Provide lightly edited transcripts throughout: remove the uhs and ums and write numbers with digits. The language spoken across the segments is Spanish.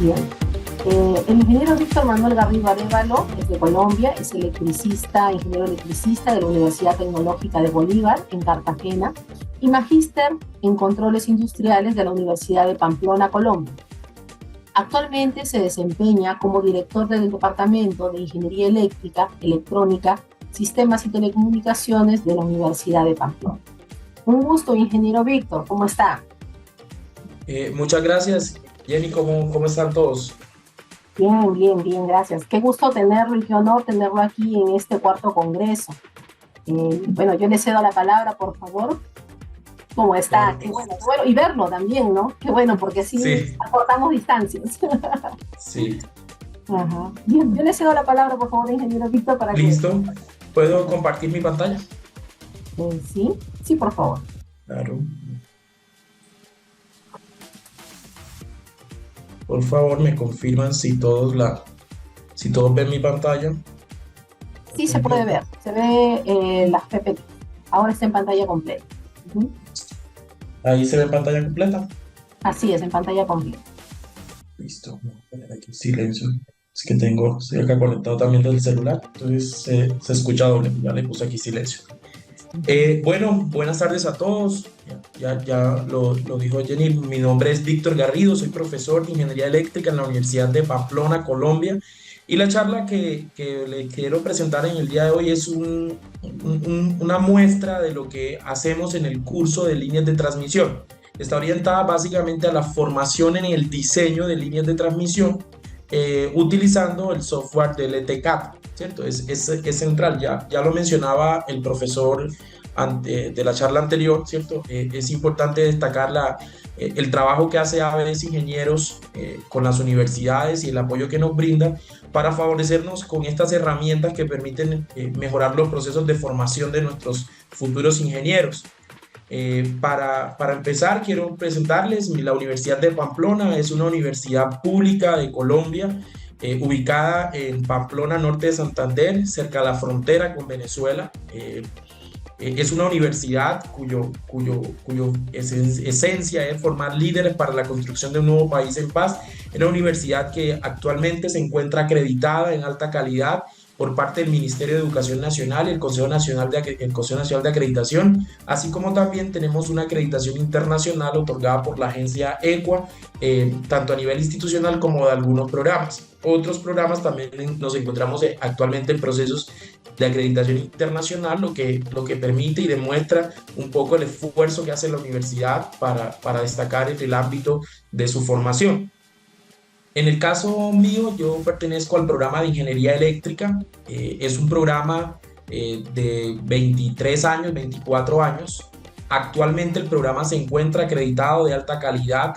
Bien. El ingeniero Víctor Manuel Garrido Arévalo es de Colombia, es electricista, ingeniero electricista de la Universidad Tecnológica de Bolívar en Cartagena y magíster en controles industriales de la Universidad de Pamplona, Colombia. Actualmente se desempeña como director del Departamento de Ingeniería Eléctrica, Electrónica, Sistemas y Telecomunicaciones de la Universidad de Pamplona. Un gusto, ingeniero Víctor, ¿cómo está? Muchas gracias, Jenny. ¿Cómo están todos? Bien, bien, bien, gracias. Qué gusto tenerlo y qué honor tenerlo aquí en este cuarto congreso. Bueno, yo le cedo la palabra, por favor. ¿Cómo está? Claro. Qué bueno, y verlo también, ¿no? Qué bueno, porque así Sí, acortamos distancias. sí. Ajá. Bien, yo le cedo la palabra, por favor, ingeniero Víctor, para que... ¿Listo? ¿Puedo compartir mi pantalla? Sí, sí, por favor. Claro. Por favor, me confirman si todos ven mi pantalla Sí, se puede completa. ver. Se ve las PPT. Ahora está en pantalla completa. Ujú. Ahí se ve pantalla completa. Así es, en pantalla completa. Listo. Voy a poner aquí silencio. Es que estoy acá conectado también del celular, entonces se escucha doble. Ya le puse aquí silencio. Bueno, buenas tardes a todos. Ya lo dijo Jenny, mi nombre es Víctor Garrido, soy profesor de Ingeniería Eléctrica en la Universidad de Pamplona, Colombia. Y la charla que le quiero presentar en el día de hoy es una muestra de lo que hacemos en el curso de líneas de transmisión. Está orientada básicamente a la formación en el diseño de líneas de transmisión utilizando el software del ETCAT, ¿cierto? Es central, ya lo mencionaba el profesor de la charla anterior, ¿cierto? Es importante destacar el trabajo que hace ABS Ingenieros con las universidades y el apoyo que nos brinda para favorecernos con estas herramientas que permiten mejorar los procesos de formación de nuestros futuros ingenieros. Para empezar, quiero presentarles la Universidad de Pamplona. Es una universidad pública de Colombia, ubicada en Pamplona, norte de Santander, cerca de la frontera con Venezuela. Es una universidad cuyo esencia es formar líderes para la construcción de un nuevo país en paz. Es una universidad que actualmente se encuentra acreditada en alta calidad por parte del Ministerio de Educación Nacional y el Consejo Nacional de Acreditación, así como también tenemos una acreditación internacional otorgada por la agencia EQUA, tanto a nivel institucional como de algunos programas. Otros programas también nos encontramos actualmente en procesos de acreditación internacional, lo que permite y demuestra un poco el esfuerzo que hace la universidad para destacar en el ámbito de su formación. En el caso mío, yo pertenezco al programa de Ingeniería Eléctrica. Es un programa de 23 años, 24 años. Actualmente el programa se encuentra acreditado de alta calidad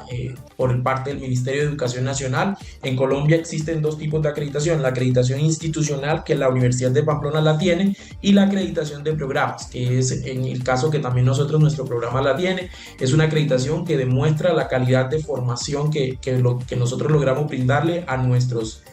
por parte del Ministerio de Educación Nacional. En Colombia existen dos tipos de acreditación: la acreditación institucional, que la Universidad de Pamplona la tiene, y la acreditación de programas, que es en el caso que también nuestro programa la tiene. Es una acreditación que demuestra la calidad de formación que nosotros logramos brindarle a nuestros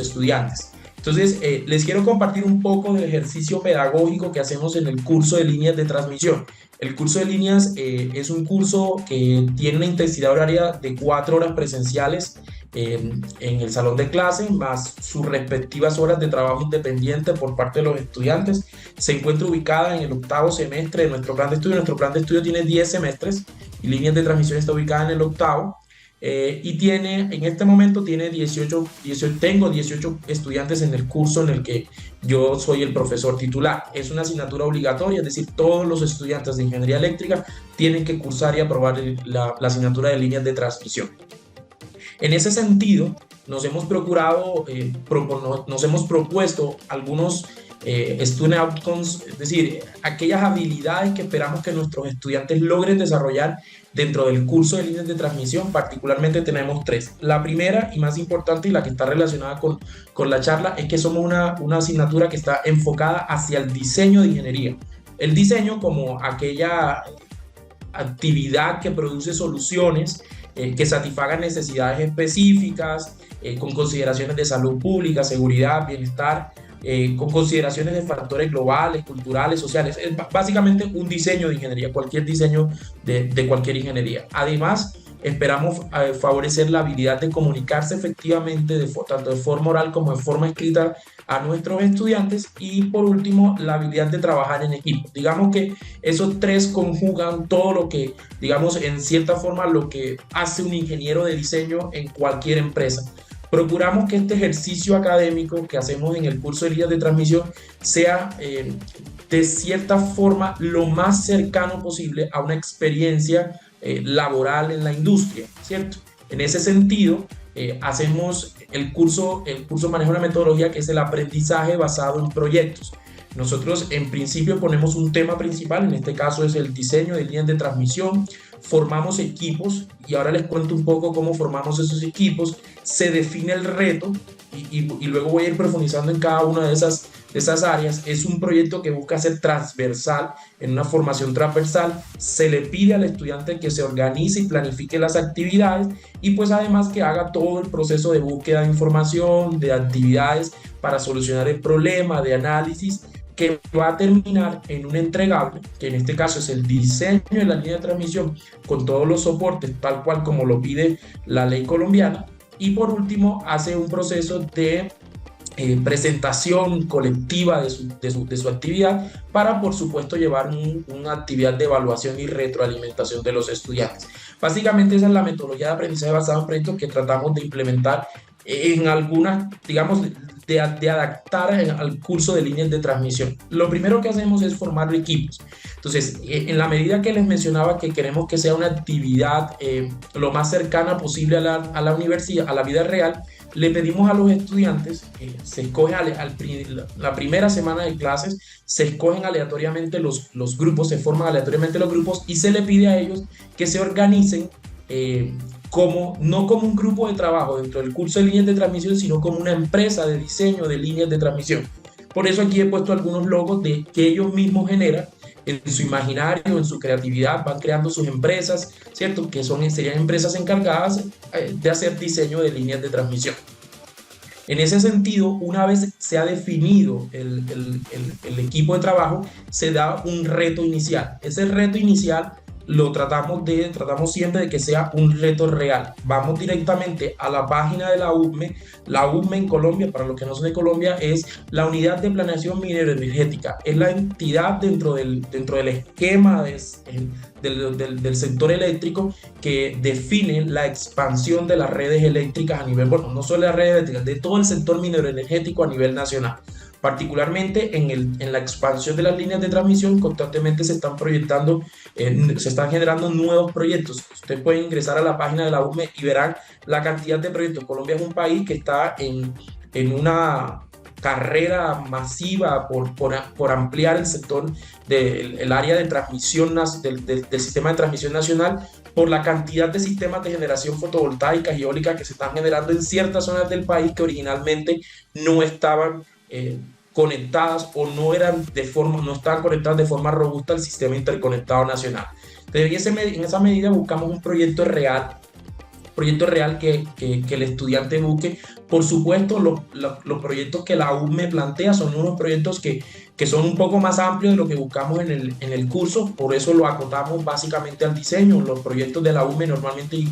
estudiantes. Entonces, les quiero compartir un poco del ejercicio pedagógico que hacemos en el curso de líneas de transmisión. El curso de líneas es un curso que tiene una intensidad horaria de 4 horas presenciales en el salón de clase, más sus respectivas horas de trabajo independiente por parte de los estudiantes. Se encuentra ubicada en el 8º semestre de nuestro plan de estudio. Nuestro plan de estudio tiene 10 semestres y líneas de transmisión está ubicada en el 8º. Y en este momento tengo 18 estudiantes en el curso en el que yo soy el profesor titular. Es una asignatura obligatoria, es decir, todos los estudiantes de ingeniería eléctrica tienen que cursar y aprobar la asignatura de líneas de transmisión. En ese sentido, nos hemos propuesto algunos student outcomes, es decir, aquellas habilidades que esperamos que nuestros estudiantes logren desarrollar dentro del curso de líneas de transmisión. Particularmente tenemos 3. La primera y más importante, y la que está relacionada con la charla, es que somos una asignatura que está enfocada hacia el diseño de ingeniería. El diseño como aquella actividad que produce soluciones que satisfagan necesidades específicas, con consideraciones de salud pública, seguridad, bienestar, con consideraciones de factores globales, culturales, sociales. Es básicamente un diseño de ingeniería, cualquier diseño de cualquier ingeniería. Además, esperamos favorecer la habilidad de comunicarse efectivamente, tanto de forma oral como de forma escrita, a nuestros estudiantes, y por último la habilidad de trabajar en equipo. Digamos que esos tres conjugan todo lo que, digamos, en cierta forma lo que hace un ingeniero de diseño en cualquier empresa. Procuramos que este ejercicio académico que hacemos en el curso de líneas de transmisión sea de cierta forma lo más cercano posible a una experiencia laboral en la industria, ¿cierto? En ese sentido, hacemos el curso maneja una metodología que es el aprendizaje basado en proyectos. Nosotros en principio ponemos un tema principal, en este caso es el diseño de líneas de transmisión, formamos equipos y ahora les cuento un poco cómo formamos esos equipos, se define el reto y luego voy a ir profundizando en cada una de esas áreas. Es un proyecto que busca ser transversal, en una formación transversal, se le pide al estudiante que se organice y planifique las actividades y pues además que haga todo el proceso de búsqueda de información, de actividades para solucionar el problema, de análisis, que va a terminar en un entregable, que en este caso es el diseño de la línea de transmisión con todos los soportes, tal cual como lo pide la ley colombiana, y por último hace un proceso de presentación colectiva de su actividad para, por supuesto, llevar una actividad de evaluación y retroalimentación de los estudiantes. Básicamente esa es la metodología de aprendizaje basado en proyectos que tratamos de implementar en algunas, digamos, de adaptar al curso de líneas de transmisión. Lo primero que hacemos es formar equipos. Entonces, en la medida que les mencionaba que queremos que sea una actividad lo más cercana posible a la universidad, a la vida real, le pedimos a los estudiantes, se escoge la primera semana de clases, se escogen aleatoriamente los grupos, se forman aleatoriamente los grupos y se le pide a ellos que se organicen no como un grupo de trabajo dentro del curso de líneas de transmisión, sino como una empresa de diseño de líneas de transmisión. Por eso aquí he puesto algunos logos que ellos mismos generan en su imaginario, en su creatividad, van creando sus empresas, ¿cierto? Que serían empresas encargadas de hacer diseño de líneas de transmisión. En ese sentido, una vez se ha definido el equipo de trabajo, se da un reto inicial. Ese reto inicial tratamos siempre de que sea un reto real. Vamos directamente a la página de la UVME. La UVME en Colombia, para los que no son de Colombia, es la Unidad de Planeación Minero-Energética. Es la entidad dentro del esquema del sector eléctrico que define la expansión de las redes eléctricas a nivel, bueno, no solo las redes eléctricas, de todo el sector minero-energético a nivel nacional. Particularmente en la expansión de las líneas de transmisión, constantemente se están proyectando, se están generando nuevos proyectos. Ustedes pueden ingresar a la página de la UVME y verán la cantidad de proyectos. Colombia es un país que está en una carrera masiva por ampliar el sector del área de transmisión del sistema de transmisión nacional, por la cantidad de sistemas de generación fotovoltaica y eólica que se están generando en ciertas zonas del país que originalmente no estaban conectadas o no estaban conectadas de forma robusta al sistema interconectado nacional. Entonces, en esa medida buscamos un proyecto real que el estudiante busque. Por supuesto, los proyectos que la UVME plantea son unos proyectos que son un poco más amplios de lo que buscamos en el curso, por eso lo acotamos básicamente al diseño. Los proyectos de la UVME normalmente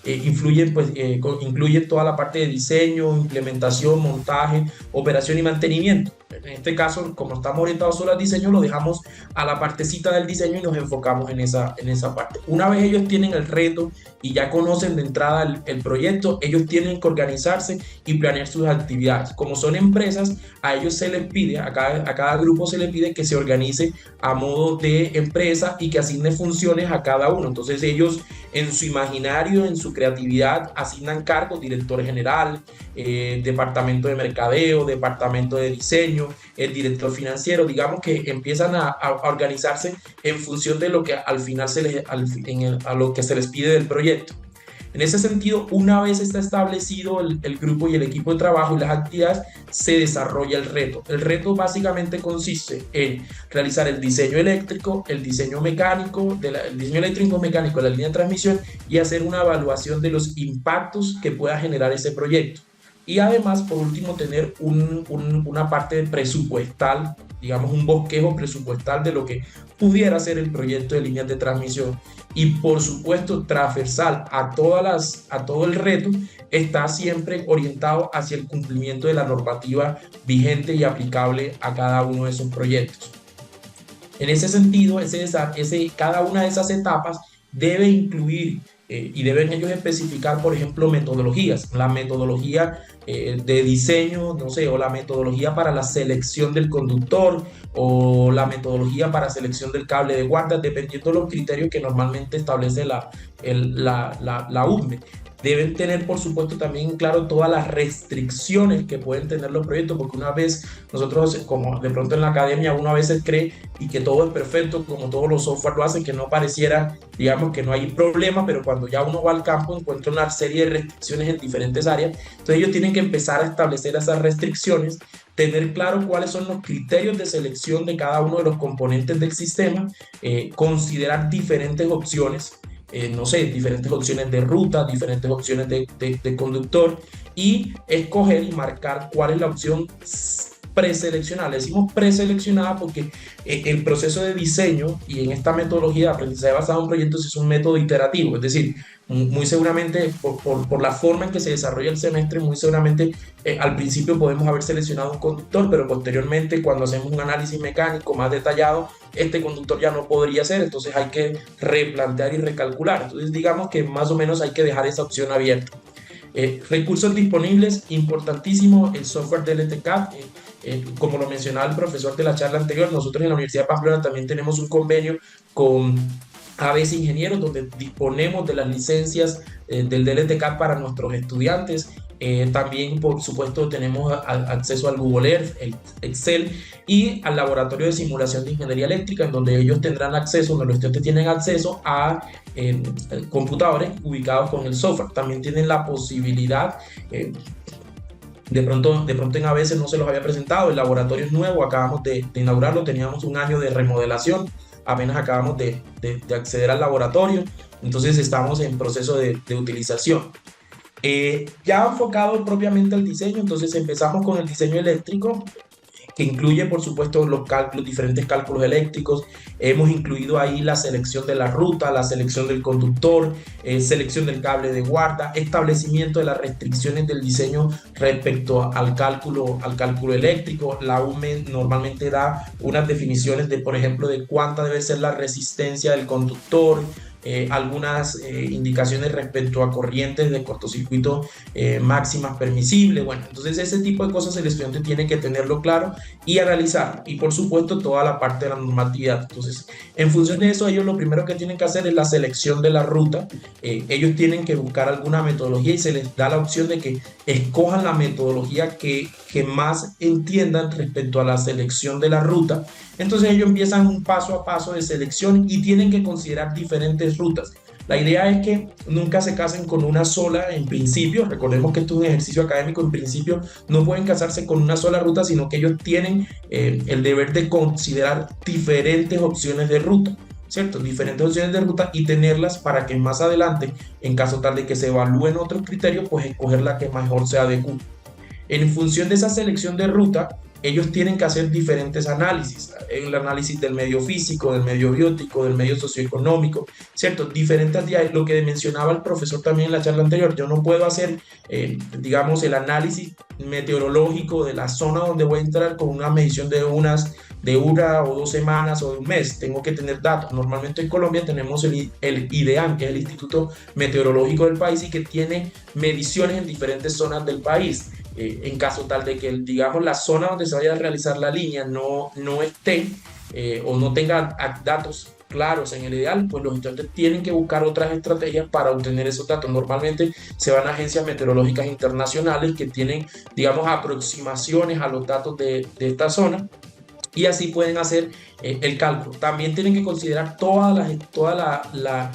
incluyen toda la parte de diseño, implementación, montaje, operación y mantenimiento. En este caso, como estamos orientados solo al diseño, lo dejamos a la partecita del diseño y nos enfocamos en esa parte. Una vez ellos tienen el reto y ya conocen de entrada el proyecto, ellos tienen que organizarse y planear sus actividades. Como son empresas, a ellos se les pide, a cada grupo se les pide que se organice a modo de empresa y que asigne funciones a cada uno. Entonces ellos en su imaginario, en su creatividad, asignan cargos: director general, departamento de mercadeo, departamento de diseño, el director financiero. Digamos que empiezan a organizarse en función de lo que al final a lo que se les pide del proyecto. En ese sentido, una vez está establecido el grupo y el equipo de trabajo y las actividades, se desarrolla el reto. El reto básicamente consiste en realizar el diseño eléctrico, el diseño mecánico, el diseño eléctrico-mecánico de la línea de transmisión y hacer una evaluación de los impactos que pueda generar ese proyecto. Y además, por último, tener una parte presupuestal digamos, un bosquejo presupuestal de lo que pudiera ser el proyecto de líneas de transmisión. Y por supuesto, transversal a todo el reto, está siempre orientado hacia el cumplimiento de la normativa vigente y aplicable a cada uno de esos proyectos. En ese sentido, cada una de esas etapas debe incluir y deben ellos especificar, por ejemplo, metodologías. La metodología de diseño, no sé, o la metodología para la selección del conductor, o la metodología para selección del cable de guarda, dependiendo de los criterios que normalmente establece la UCME. Deben tener, por supuesto, también claro todas las restricciones que pueden tener los proyectos, porque una vez nosotros, como de pronto en la academia, uno a veces cree y que todo es perfecto, como todos los software lo hacen, que no pareciera, digamos, que no hay problema, pero cuando ya uno va al campo encuentra una serie de restricciones en diferentes áreas. Entonces ellos tienen que empezar a establecer esas restricciones, tener claro cuáles son los criterios de selección de cada uno de los componentes del sistema, considerar diferentes opciones, no sé, diferentes opciones de ruta, diferentes opciones de conductor, y escoger y marcar cuál es la opción preseleccionada. Le decimos preseleccionada porque el proceso de diseño y en esta metodología de aprendizaje basado en proyectos es un método iterativo, es decir, muy seguramente por la forma en que se desarrolla el semestre, muy seguramente al principio podemos haber seleccionado un conductor, pero posteriormente cuando hacemos un análisis mecánico más detallado, este conductor ya no podría ser, entonces hay que replantear y recalcular. Entonces digamos que más o menos hay que dejar esa opción abierta. Recursos disponibles, importantísimo, el software del LTCAP. Como lo mencionaba el profesor de la charla anterior, nosotros en la Universidad de Pamplona también tenemos un convenio con ABS Ingenieros, donde disponemos de las licencias del DLTCAP para nuestros estudiantes. También, por supuesto, tenemos acceso al Google Earth, el Excel, y al laboratorio de simulación de ingeniería eléctrica, en donde ellos tendrán acceso, donde los estudiantes tienen acceso a computadores ubicados con el software. También tienen la posibilidad, de pronto en ABS no se los había presentado, el laboratorio es nuevo, acabamos de inaugurarlo, teníamos un año de remodelación, apenas acabamos de acceder al laboratorio, entonces estamos en proceso de utilización. Ya enfocado propiamente al diseño, entonces empezamos con el diseño eléctrico, que incluye, por supuesto, los diferentes cálculos eléctricos. Hemos incluido ahí la selección de la ruta, la selección del conductor, selección del cable de guarda, establecimiento de las restricciones del diseño respecto al cálculo eléctrico. La UME normalmente da unas definiciones de, por ejemplo, de cuánta debe ser la resistencia del conductor, algunas indicaciones respecto a corrientes de cortocircuito máximas permisibles. Bueno, entonces ese tipo de cosas el estudiante tiene que tenerlo claro y analizar, y por supuesto toda la parte de la normatividad. Entonces, en función de eso, ellos lo primero que tienen que hacer es la selección de la ruta. Ellos tienen que buscar alguna metodología y se les da la opción de que escojan la metodología que más entiendan respecto a la selección de la ruta. Entonces ellos empiezan un paso a paso de selección y tienen que considerar diferentes rutas. La idea es que nunca se casen con una sola en principio. Recordemos que esto es un ejercicio académico. En principio no pueden casarse con una sola ruta, sino que ellos tienen el deber de considerar diferentes opciones de ruta, ¿cierto? Diferentes opciones de ruta y tenerlas para que más adelante, en caso tal de que se evalúen otros criterios, pues escoger la que mejor se adecue. En función de esa selección de ruta, ellos tienen que hacer diferentes análisis, el análisis del medio físico, del medio biótico, del medio socioeconómico, ¿cierto? Diferentes días, lo que mencionaba el profesor también en la charla anterior. Yo no puedo hacer, digamos, el análisis meteorológico de la zona donde voy a entrar con una medición de una o 2 semanas o de un mes. Tengo que tener datos. Normalmente en Colombia tenemos el IDEAM, que es el Instituto Meteorológico del país, y que tiene mediciones en diferentes zonas del país. En caso tal de que, digamos, la zona donde se vaya a realizar la línea no esté o no tenga datos claros en el ideal, pues los estudiantes tienen que buscar otras estrategias para obtener esos datos. Normalmente se van a agencias meteorológicas internacionales que tienen, digamos, aproximaciones a los datos de esta zona, y así pueden hacer el cálculo. También tienen que considerar toda la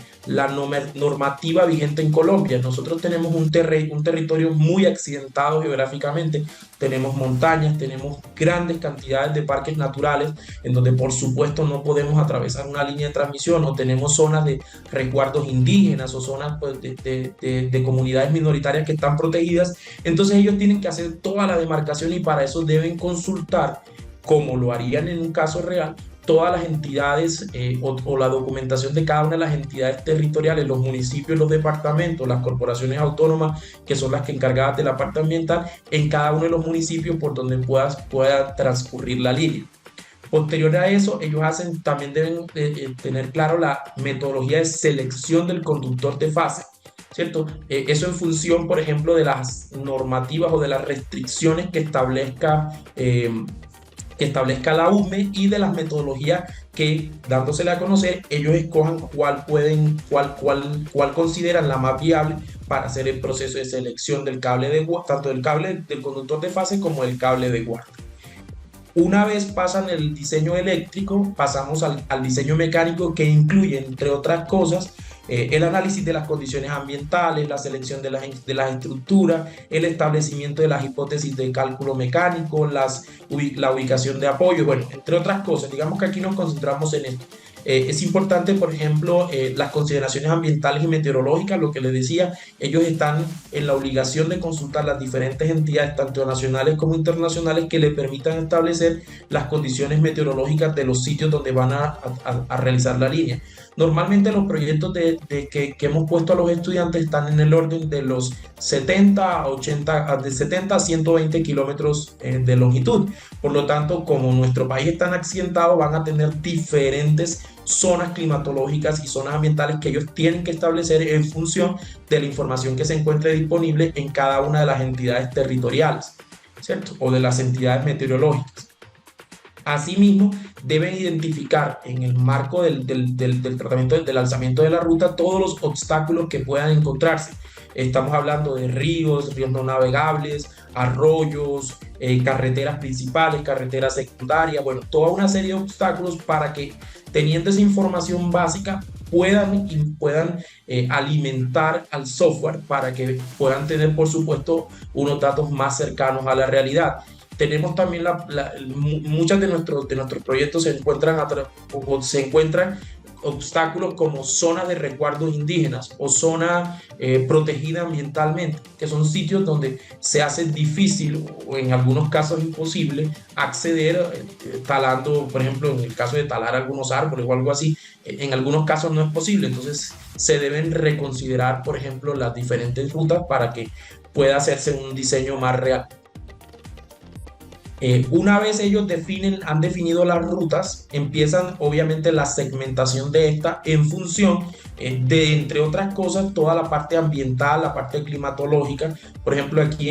normativa vigente en Colombia. Nosotros tenemos un territorio muy accidentado geográficamente, tenemos montañas, tenemos grandes cantidades de parques naturales en donde por supuesto no podemos atravesar una línea de transmisión, o tenemos zonas de resguardos indígenas o zonas, pues, de comunidades minoritarias que están protegidas. Entonces ellos tienen que hacer toda la demarcación, y para eso deben consultar como lo harían en un caso real, todas las entidades o la documentación de cada una de las entidades territoriales, los municipios, los departamentos, las corporaciones autónomas, que son las que encargadas de la parte ambiental, en cada uno de los municipios por donde pueda transcurrir la línea. Posterior a eso, ellos también deben tener claro la metodología de selección del conductor de fase, ¿cierto? Eso en función, por ejemplo, de las normativas o de las restricciones que establezca la USME y de las metodologías que, dándosela a conocer, ellos escojan cuál consideran la más viable para hacer el proceso de selección del cable tanto del cable del conductor de fase como del cable de guarda. Una vez pasan el diseño eléctrico, pasamos al diseño mecánico, que incluye, entre otras cosas, el análisis de las condiciones ambientales, la selección de las estructuras, el establecimiento de las hipótesis de cálculo mecánico, la ubicación de apoyo, bueno, entre otras cosas. Digamos que aquí nos concentramos en esto. Es importante, por ejemplo, las consideraciones ambientales y meteorológicas, lo que les decía, ellos están en la obligación de consultar las diferentes entidades, tanto nacionales como internacionales, que le permitan establecer las condiciones meteorológicas de los sitios donde van a realizar la línea. Normalmente los proyectos que hemos puesto a los estudiantes están en el orden de los 70 a 120 kilómetros de longitud. Por lo tanto, como nuestro país es tan accidentado, van a tener diferentes zonas climatológicas y zonas ambientales que ellos tienen que establecer en función de la información que se encuentre disponible en cada una de las entidades territoriales, ¿cierto? O de las entidades meteorológicas. Asimismo, deben identificar en el marco del tratamiento del alzamiento de la ruta todos los obstáculos que puedan encontrarse. Estamos hablando de ríos no navegables, arroyos, carreteras principales, carreteras secundarias, bueno, toda una serie de obstáculos para que, teniendo esa información básica, puedan alimentar al software para que puedan tener, por supuesto, unos datos más cercanos a la realidad. Tenemos también muchas de nuestros proyectos se encuentran obstáculos como zonas de resguardos indígenas o zonas protegidas ambientalmente, que son sitios donde se hace difícil o en algunos casos imposible acceder talando, por ejemplo, en el caso de talar algunos árboles o algo así, en algunos casos no es posible. Entonces se deben reconsiderar, por ejemplo, las diferentes rutas para que pueda hacerse un diseño más real. Una vez ellos han definido las rutas, empiezan obviamente la segmentación de esta en función de, entre otras cosas, toda la parte ambiental, la parte climatológica. Por ejemplo, aquí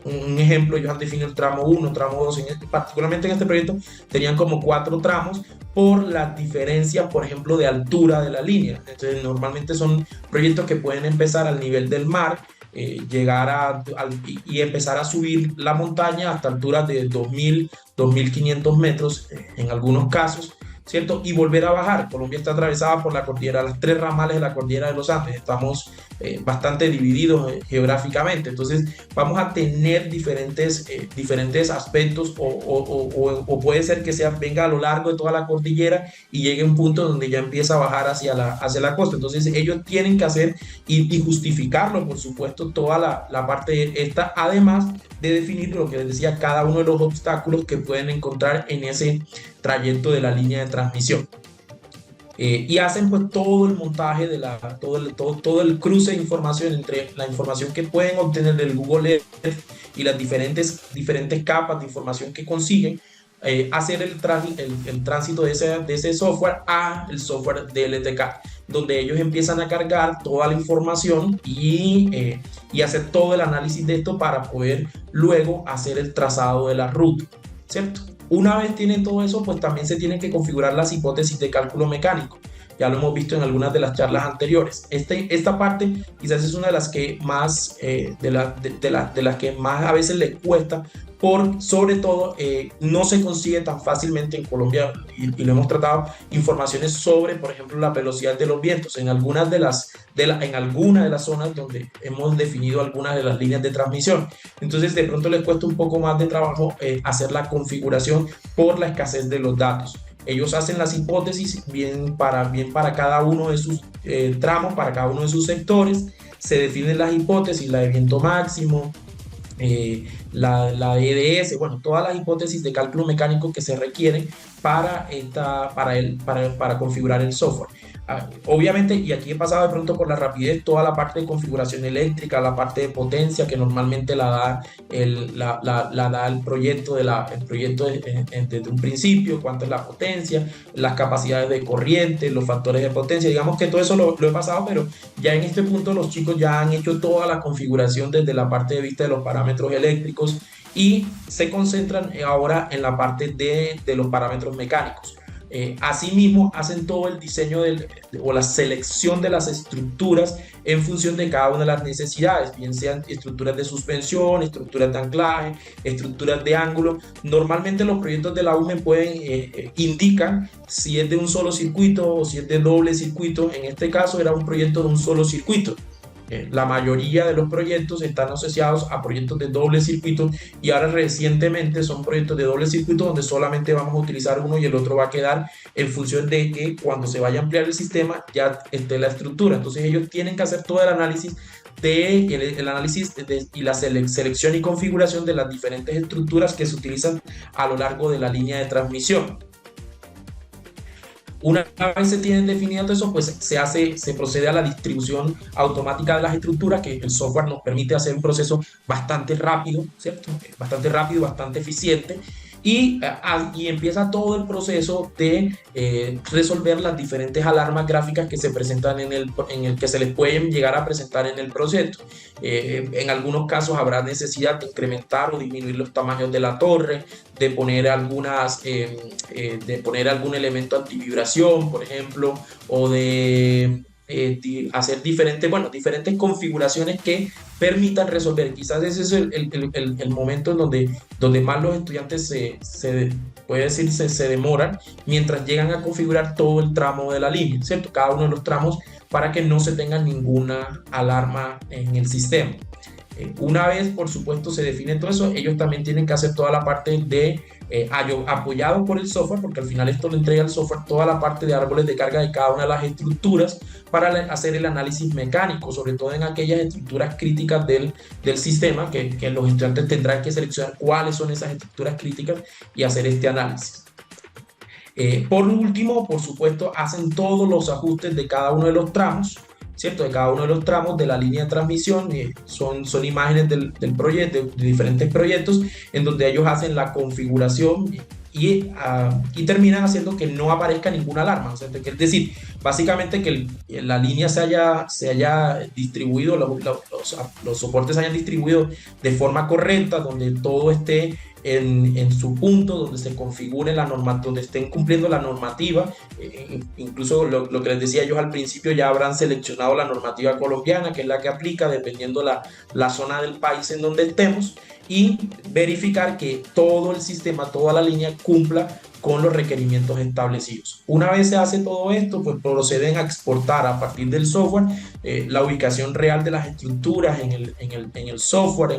un ejemplo, ellos han definido el tramo 1, tramo 2, particularmente en este proyecto tenían como 4 tramos por las diferencias, por ejemplo, de altura de la línea. Entonces, normalmente son proyectos que pueden empezar al nivel del mar, llegar y empezar a subir la montaña hasta alturas de 2.000, 2.500 metros en algunos casos, ¿cierto? Y volver a bajar. Colombia está atravesada por la cordillera, las 3 ramales de la cordillera de los Andes. Estamos bastante divididos geográficamente. Entonces vamos a tener diferentes aspectos o puede ser que venga a lo largo de toda la cordillera y llegue a un punto donde ya empieza a bajar hacia la costa. Entonces ellos tienen que hacer y justificarlo, por supuesto, toda la parte esta, además de definir lo que les decía, cada uno de los obstáculos que pueden encontrar en ese trayecto de la línea de transmisión. Y hacen pues todo el montaje todo el cruce de información entre la información que pueden obtener del Google Earth y las diferentes capas de información que consiguen, hacer el tránsito de ese software a el software de LTK, donde ellos empiezan a cargar toda la información y hacer todo el análisis de esto para poder luego hacer el trazado de la ruta, ¿cierto? Una vez tienen todo eso, pues también se tienen que configurar las hipótesis de cálculo mecánico. Ya lo hemos visto en algunas de las charlas anteriores. Esta parte quizás es una de las que más, de las que más a veces les cuesta, sobre todo no se consigue tan fácilmente en Colombia, y lo hemos tratado, informaciones sobre, por ejemplo, la velocidad de los vientos en algunas de las zonas donde hemos definido algunas de las líneas de transmisión. Entonces de pronto les cuesta un poco más de trabajo hacer la configuración por la escasez de los datos. Ellos hacen las hipótesis bien para cada uno de sus tramos, para cada uno de sus sectores. Se definen las hipótesis, la de viento máximo, la EDS, bueno, todas las hipótesis de cálculo mecánico que se requieren para configurar el software. Obviamente, y aquí he pasado de pronto por la rapidez, toda la parte de configuración eléctrica, la parte de potencia que normalmente la da el proyecto, desde un principio, cuánto es la potencia, las capacidades de corriente, los factores de potencia, digamos que todo eso lo he pasado, pero ya en este punto los chicos ya han hecho toda la configuración desde la parte de vista de los parámetros eléctricos y se concentran ahora en la parte de los parámetros mecánicos. Asimismo, hacen todo el diseño o la selección de las estructuras en función de cada una de las necesidades, bien sean estructuras de suspensión, estructuras de anclaje, estructuras de ángulo. Normalmente los proyectos de la UME indican si es de un solo circuito o si es de doble circuito. En este caso era un proyecto de un solo circuito. La mayoría de los proyectos están asociados a proyectos de doble circuito y ahora recientemente son proyectos de doble circuito donde solamente vamos a utilizar uno y el otro va a quedar en función de que cuando se vaya a ampliar el sistema ya esté la estructura. Entonces ellos tienen que hacer todo el análisis y la selección y configuración de las diferentes estructuras que se utilizan a lo largo de la línea de transmisión. Una vez se tienen definido todo eso, pues se procede a la distribución automática de las estructuras, que el software nos permite hacer un proceso bastante rápido, ¿cierto? Bastante rápido, bastante eficiente. Y empieza todo el proceso de resolver las diferentes alarmas gráficas que se presentan en el que se les pueden llegar a presentar en el proyecto. En algunos casos habrá necesidad de incrementar o disminuir los tamaños de la torre, de poner algún elemento antivibración, por ejemplo, o de hacer diferentes configuraciones que permitan resolver. Quizás ese es el momento en donde más los estudiantes se demoran mientras llegan a configurar todo el tramo de la línea, ¿cierto? Cada uno de los tramos para que no se tenga ninguna alarma en el sistema. Una vez, por supuesto, se define todo eso, ellos también tienen que hacer toda la parte de apoyado por el software, porque al final esto lo entrega el software, toda la parte de árboles de carga de cada una de las estructuras para hacer el análisis mecánico, sobre todo en aquellas estructuras críticas del sistema, que los estudiantes tendrán que seleccionar cuáles son esas estructuras críticas y hacer este análisis. Por último, por supuesto, hacen todos los ajustes de cada uno de los tramos, ¿cierto? De cada uno de los tramos de la línea de transmisión. Son imágenes del proyecto, de diferentes proyectos, en donde ellos hacen la configuración y terminan haciendo que no aparezca ninguna alarma. O sea, es decir, básicamente que la línea se haya distribuido, los soportes se hayan distribuido de forma correcta, donde todo esté en su punto, donde se configure donde estén cumpliendo la normativa. Incluso lo que les decía yo al principio, ya habrán seleccionado la normativa colombiana, que es la que aplica dependiendo la zona del país en donde estemos, y verificar que todo el sistema, toda la línea cumpla con los requerimientos establecidos. Una vez se hace todo esto, pues proceden a exportar a partir del software la ubicación real de las estructuras en el software,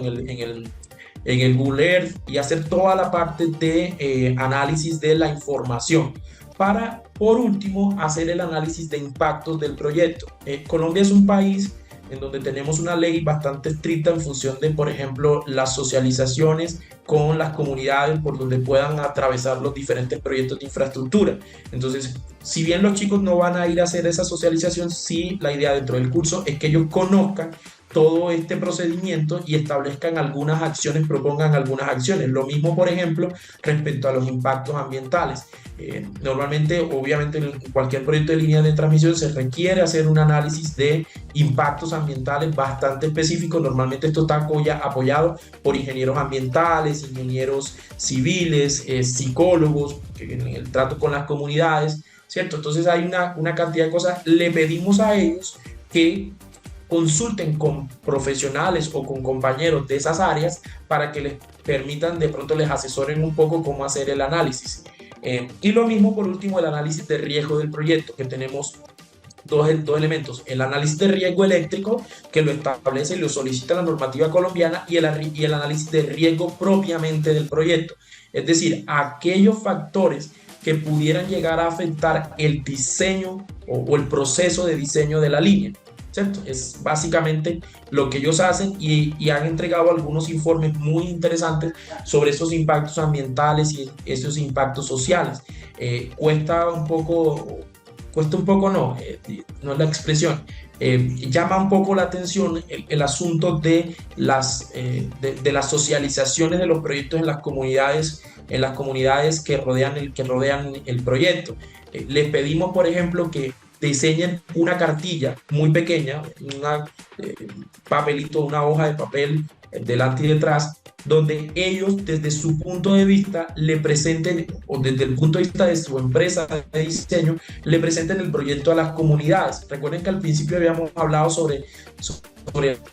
en el Google Earth, y hacer toda la parte de análisis de la información para, por último, hacer el análisis de impactos del proyecto. Colombia es un país en donde tenemos una ley bastante estricta en función de, por ejemplo, las socializaciones con las comunidades por donde puedan atravesar los diferentes proyectos de infraestructura. Entonces, si bien los chicos no van a ir a hacer esa socialización, sí, la idea dentro del curso es que ellos conozcan todo este procedimiento y establezcan algunas acciones, propongan algunas acciones. Lo mismo, por ejemplo, respecto a los impactos ambientales. Normalmente, obviamente, en cualquier proyecto de línea de transmisión se requiere hacer un análisis de impactos ambientales bastante específico. Normalmente esto está apoyado por ingenieros ambientales, ingenieros civiles, psicólogos, en el trato con las comunidades, ¿cierto? Entonces hay una cantidad de cosas. Le pedimos a ellos que consulten con profesionales o con compañeros de esas áreas para que les permitan, de pronto les asesoren un poco cómo hacer el análisis. Y lo mismo, por último, el análisis de riesgo del proyecto, que tenemos dos elementos: el análisis de riesgo eléctrico, que lo establece y lo solicita la normativa colombiana, y el análisis de riesgo propiamente del proyecto, es decir, aquellos factores que pudieran llegar a afectar el diseño o el proceso de diseño de la línea. ¿cierto? Es básicamente lo que ellos hacen y han entregado algunos informes muy interesantes sobre esos impactos ambientales y esos impactos sociales. Cuesta un poco no es la expresión, llama un poco la atención el asunto de las socializaciones de los proyectos en las comunidades que rodean el proyecto. Les pedimos, por ejemplo, que diseñen una cartilla muy pequeña, eh, papelito, una hoja de papel delante y detrás, donde ellos desde su punto de vista le presenten, o desde el punto de vista de su empresa de diseño, le presenten el proyecto a las comunidades. Recuerden que al principio habíamos hablado sobre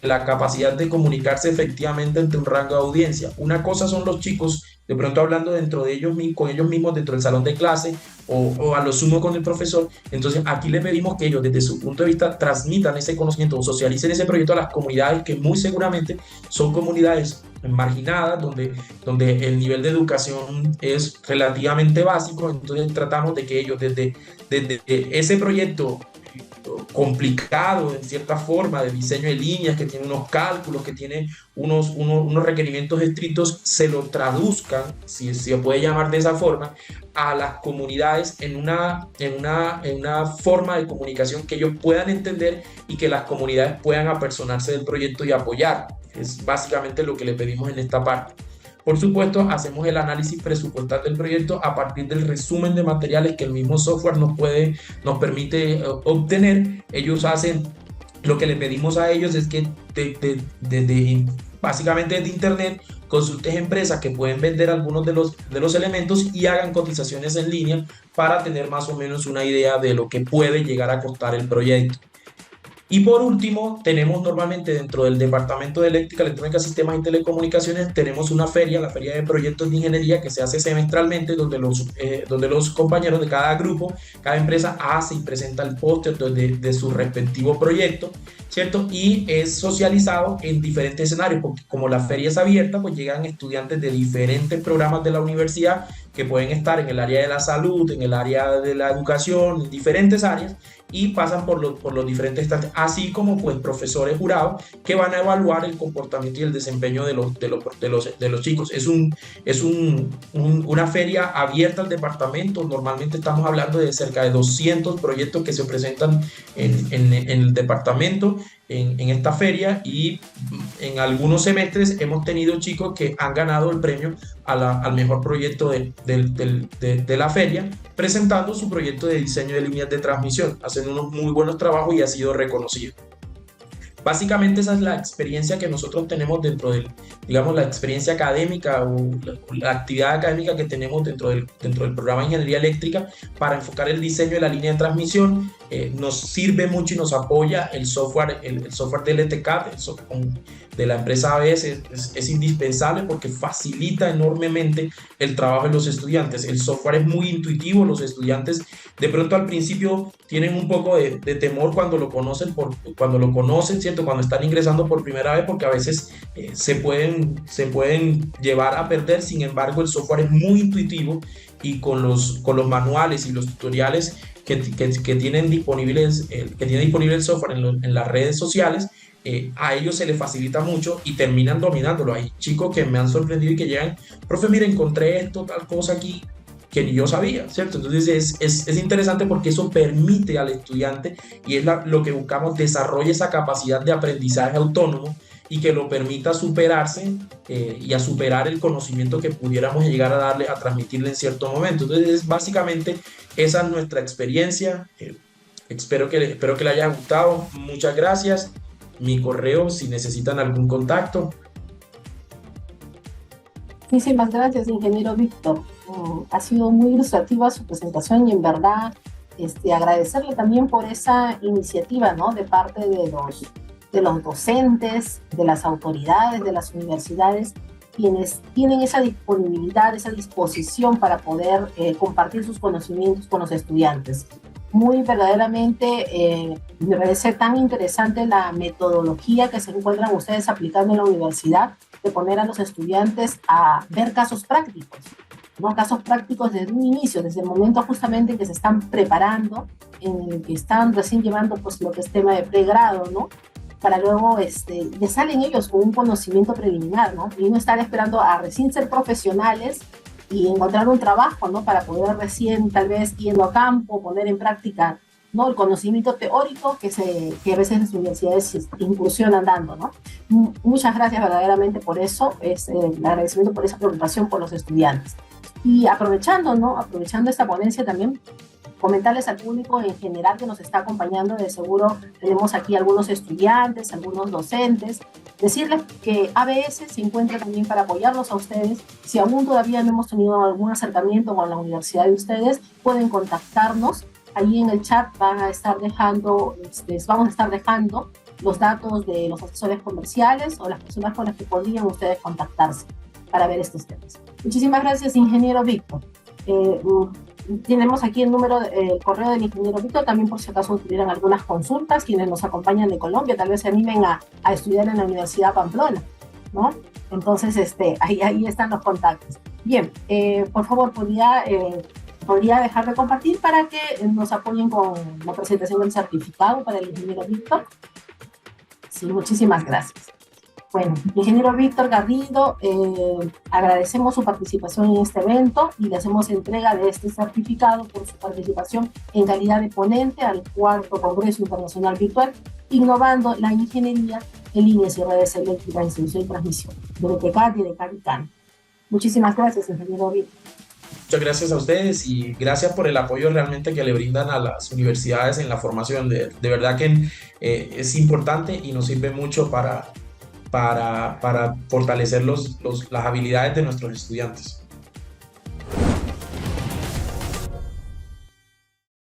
la capacidad de comunicarse efectivamente entre un rango de audiencia. Una cosa son los chicos, de pronto hablando dentro de ellos, con ellos mismos dentro del salón de clase o a lo sumo con el profesor. Entonces aquí le pedimos que ellos desde su punto de vista transmitan ese conocimiento o socialicen ese proyecto a las comunidades que muy seguramente son comunidades marginadas, donde el nivel de educación es relativamente básico. Entonces tratamos de que ellos desde ese proyecto complicado en cierta forma de diseño de líneas, que tiene unos cálculos, que tiene unos requerimientos estrictos, se lo traduzcan, si se puede llamar de esa forma, a las comunidades en una forma de comunicación que ellos puedan entender y que las comunidades puedan apersonarse del proyecto y apoyar. Es básicamente lo que le pedimos en esta parte. Por supuesto, hacemos el análisis presupuestal del proyecto a partir del resumen de materiales que el mismo software nos permite obtener. Ellos hacen, lo que le pedimos a ellos es que básicamente desde internet consultes empresas que pueden vender algunos de los elementos y hagan cotizaciones en línea para tener más o menos una idea de lo que puede llegar a costar el proyecto. Y por último, tenemos normalmente dentro del Departamento de Eléctrica, Electrónica, Sistemas y Telecomunicaciones, tenemos una feria, la Feria de Proyectos de Ingeniería, que se hace semestralmente, donde los compañeros de cada grupo, cada empresa hace y presenta el póster de su respectivo proyecto, ¿cierto? Y es socializado en diferentes escenarios, porque como la feria es abierta, pues llegan estudiantes de diferentes programas de la universidad que pueden estar en el área de la salud, en el área de la educación, en diferentes áreas, y pasan por los diferentes estantes, así como pues profesores jurados que van a evaluar el comportamiento y el desempeño de los chicos. Es una feria abierta al departamento. Normalmente estamos hablando de cerca de 200 proyectos que se presentan en el departamento en esta feria, y en algunos semestres hemos tenido chicos que han ganado el premio al mejor proyecto de la feria, presentando su proyecto de diseño de líneas de transmisión, hacen unos muy buenos trabajos y ha sido reconocido. Básicamente esa es la experiencia que nosotros tenemos digamos, la experiencia académica o la actividad académica que tenemos dentro del programa de Ingeniería Eléctrica para enfocar el diseño de la línea de transmisión. Nos sirve mucho y nos apoya el software del ETCAD, el software de la empresa ABS, es indispensable porque facilita enormemente el trabajo de los estudiantes. El software es muy intuitivo, los estudiantes de pronto al principio tienen un poco de temor cuando lo conocen, ¿cierto? Cuando están ingresando por primera vez, porque a veces se pueden llevar a perder. Sin embargo, el software es muy intuitivo, y con los manuales y los tutoriales que tienen disponible el software en las redes sociales, a ellos se les facilita mucho y terminan dominándolo. Hay chicos que me han sorprendido y que llegan: profe, mira, encontré esto, tal cosa aquí que ni yo sabía, ¿cierto? Entonces es interesante porque eso permite al estudiante, y es lo que buscamos, desarrolle esa capacidad de aprendizaje autónomo y que lo permita superarse y a superar el conocimiento que pudiéramos llegar a transmitirle en cierto momento. Entonces, básicamente, esa es nuestra experiencia. Espero que le haya gustado. Muchas gracias. Mi correo si necesitan algún contacto. Muchísimas gracias, ingeniero Víctor. Ha sido muy ilustrativa su presentación, y en verdad agradecerle también por esa iniciativa, ¿no?, de parte de los docentes, de las autoridades, de las universidades, quienes tienen esa disponibilidad, esa disposición para poder compartir sus conocimientos con los estudiantes. Muy verdaderamente me parece tan interesante la metodología que se encuentran ustedes aplicando en la universidad, de poner a los estudiantes a ver casos prácticos. ¿no? Casos prácticos desde un inicio, desde el momento justamente en que se están preparando, en el que están recién llevando pues lo que es tema de pregrado, ¿no? Para luego le salen ellos con un conocimiento preliminar, ¿no? Y no estar esperando a recién ser profesionales y encontrar un trabajo, ¿no? Para poder recién, tal vez, yendo a campo, poner en práctica, ¿no? El conocimiento teórico que a veces las universidades incursionan dando, ¿no? Muchas gracias verdaderamente por eso, el agradecimiento por esa preocupación por los estudiantes. Y aprovechando, ¿no? Aprovechando esta ponencia también, comentarles al público en general que nos está acompañando, de seguro tenemos aquí algunos estudiantes, algunos docentes, decirles que ABS se encuentra también para apoyarlos a ustedes. Si aún todavía no hemos tenido algún acercamiento con la universidad de ustedes, pueden contactarnos. Ahí en el chat van a estar dejando, vamos a estar dejando los datos de los asesores comerciales o las personas con las que podrían ustedes contactarse para ver estos temas. Muchísimas gracias, ingeniero Víctor. Tenemos aquí el correo del ingeniero Víctor, también por si acaso tuvieran algunas consultas, quienes nos acompañan de Colombia, tal vez se animen a estudiar en la Universidad Pamplona, ¿no? Entonces, ahí están los contactos. Bien, por favor, podría dejar de compartir para que nos apoyen con la presentación del certificado para el ingeniero Víctor. Sí, muchísimas gracias. Bueno, ingeniero Víctor Garrido, agradecemos su participación en este evento y le hacemos entrega de este certificado por su participación en calidad de ponente al cuarto Congreso Internacional Virtual, innovando la ingeniería en líneas y redes eléctricas, distribución y transmisión, de BTCAT y de CAN. Muchísimas gracias, ingeniero Víctor. Muchas gracias a ustedes y gracias por el apoyo realmente que le brindan a las universidades en la formación. De verdad que es importante y nos sirve mucho para fortalecer las habilidades de nuestros estudiantes.